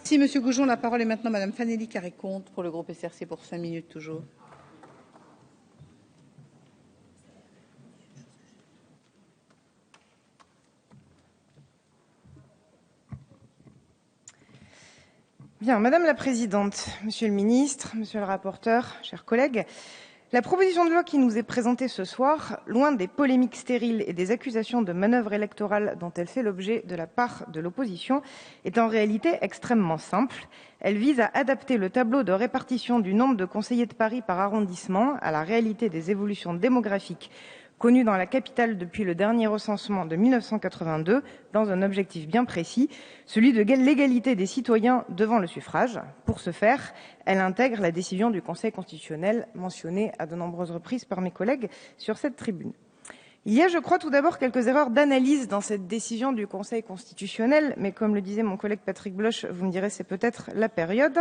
Si Monsieur Goujon, la parole est maintenant Madame Fanélie Carré-Comte pour le groupe SRC pour 5 minutes toujours. Bien, Madame la Présidente, Monsieur le Ministre, Monsieur le rapporteur, chers collègues, la proposition de loi qui nous est présentée ce soir, loin des polémiques stériles et des accusations de manœuvre électorale dont elle fait l'objet de la part de l'opposition, est en réalité extrêmement simple. Elle vise à adapter le tableau de répartition du nombre de conseillers de Paris par arrondissement à la réalité des évolutions démographiques connues dans la capitale depuis le dernier recensement de 1982, dans un objectif bien précis, celui de l'égalité des citoyens devant le suffrage. Pour ce faire, elle intègre la décision du Conseil constitutionnel mentionnée à de nombreuses reprises par mes collègues sur cette tribune. Il y a, je crois, tout d'abord quelques erreurs d'analyse dans cette décision du Conseil constitutionnel, mais comme le disait mon collègue Patrick Bloch, vous me direz c'est peut-être la période.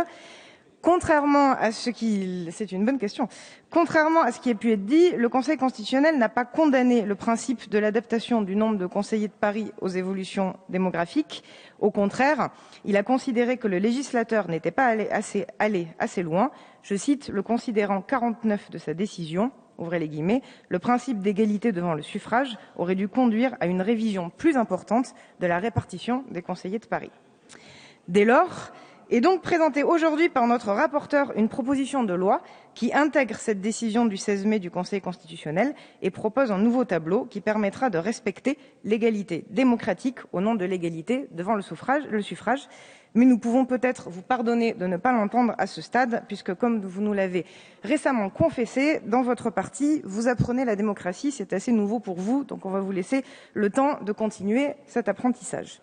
Contrairement à ce qui... C'est une bonne question. Contrairement à ce qui a pu être dit, le Conseil constitutionnel n'a pas condamné le principe de l'adaptation du nombre de conseillers de Paris aux évolutions démographiques. Au contraire, il a considéré que le législateur n'était pas allé assez loin. Je cite le considérant 49 de sa décision, ouvrez les guillemets, le principe d'égalité devant le suffrage aurait dû conduire à une révision plus importante de la répartition des conseillers de Paris. Dès lors, est donc présentée aujourd'hui par notre rapporteur une proposition de loi qui intègre cette décision du 16 mai du Conseil constitutionnel et propose un nouveau tableau qui permettra de respecter l'égalité démocratique au nom de l'égalité devant le suffrage. Mais nous pouvons peut-être vous pardonner de ne pas l'entendre à ce stade, puisque comme vous nous l'avez récemment confessé, dans votre parti, vous apprenez la démocratie, c'est assez nouveau pour vous, donc on va vous laisser le temps de continuer cet apprentissage.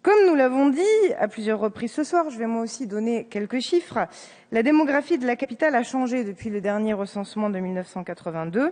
Comme nous l'avons dit à plusieurs reprises ce soir, je vais moi aussi donner quelques chiffres. La démographie de la capitale a changé depuis le dernier recensement de 1982.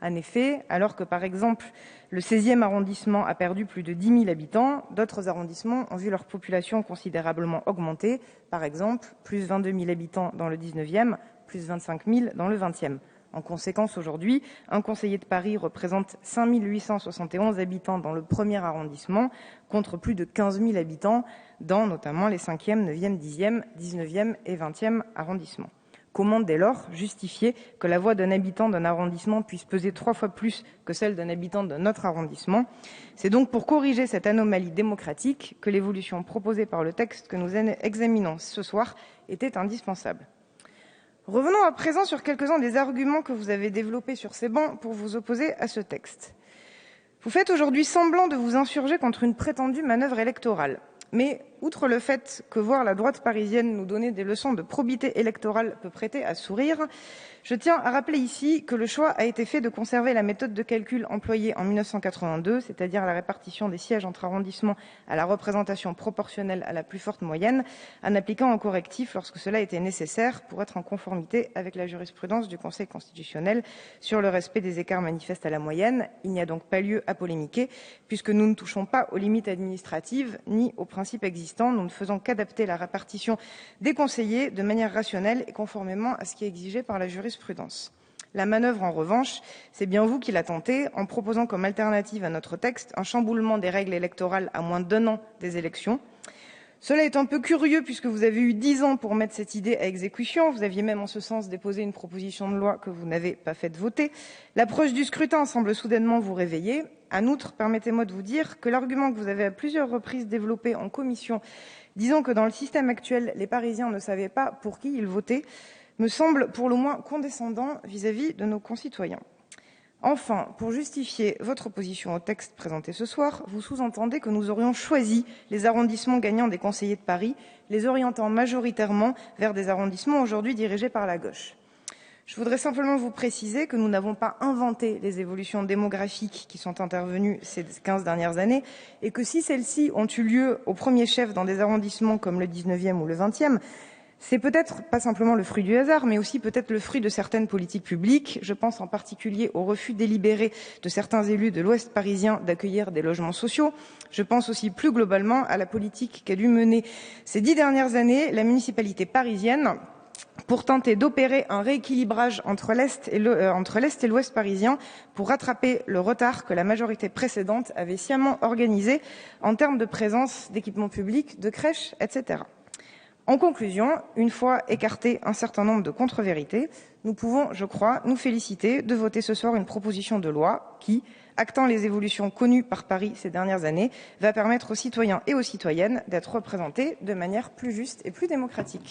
En effet, alors que par exemple le 16e arrondissement a perdu plus de 10 000 habitants, d'autres arrondissements ont vu leur population considérablement augmenter. Par exemple, plus 22 000 habitants dans le 19e, plus 25 000 dans le 20e. En conséquence, aujourd'hui, un conseiller de Paris représente 5 871 habitants dans le premier arrondissement, contre plus de 15 000 habitants dans notamment les 5e, 9e, 10e, 19e et 20e arrondissements. Comment, dès lors, justifier que la voix d'un habitant d'un arrondissement puisse peser 3 fois plus que celle d'un habitant d'un autre arrondissement? C'est donc pour corriger cette anomalie démocratique que l'évolution proposée par le texte que nous examinons ce soir était indispensable. Revenons à présent sur quelques-uns des arguments que vous avez développés sur ces bancs pour vous opposer à ce texte. Vous faites aujourd'hui semblant de vous insurger contre une prétendue manœuvre électorale. Mais, outre le fait que voir la droite parisienne nous donner des leçons de probité électorale peut prêter à sourire, je tiens à rappeler ici que le choix a été fait de conserver la méthode de calcul employée en 1982, c'est-à-dire la répartition des sièges entre arrondissements à la représentation proportionnelle à la plus forte moyenne, en appliquant un correctif lorsque cela était nécessaire pour être en conformité avec la jurisprudence du Conseil constitutionnel sur le respect des écarts manifestes à la moyenne. Il n'y a donc pas lieu à polémiquer, puisque nous ne touchons pas aux limites administratives ni aux principes existants. Nous ne faisons qu'adapter la répartition des conseillers de manière rationnelle et conformément à ce qui est exigé par la jurisprudence. La manœuvre, en revanche, c'est bien vous qui l'a tentée en proposant comme alternative à notre texte un chamboulement des règles électorales à moins d'1 an des élections. Cela est un peu curieux puisque vous avez eu 10 ans pour mettre cette idée à exécution. Vous aviez même en ce sens déposé une proposition de loi que vous n'avez pas fait voter. L'approche du scrutin semble soudainement vous réveiller. En outre, permettez-moi de vous dire que l'argument que vous avez à plusieurs reprises développé en commission, disant que dans le système actuel, les Parisiens ne savaient pas pour qui ils votaient, me semble pour le moins condescendant vis-à-vis de nos concitoyens. Enfin, pour justifier votre opposition au texte présenté ce soir, vous sous-entendez que nous aurions choisi les arrondissements gagnants des conseillers de Paris, les orientant majoritairement vers des arrondissements aujourd'hui dirigés par la gauche. Je voudrais simplement vous préciser que nous n'avons pas inventé les évolutions démographiques qui sont intervenues ces 15 dernières années et que si celles-ci ont eu lieu au premier chef dans des arrondissements comme le 19e ou le 20e, c'est peut-être pas simplement le fruit du hasard, mais aussi peut-être le fruit de certaines politiques publiques. Je pense en particulier au refus délibéré de certains élus de l'Ouest parisien d'accueillir des logements sociaux. Je pense aussi plus globalement à la politique qu'a dû mener ces 10 dernières années la municipalité parisienne pour tenter d'opérer un rééquilibrage entre l'Est et l'Ouest parisien pour rattraper le retard que la majorité précédente avait sciemment organisé en termes de présence d'équipements publics, de crèches, etc. En conclusion, une fois écarté un certain nombre de contre-vérités, nous pouvons, je crois, nous féliciter de voter ce soir une proposition de loi qui, actant les évolutions connues par Paris ces dernières années, va permettre aux citoyens et aux citoyennes d'être représentés de manière plus juste et plus démocratique.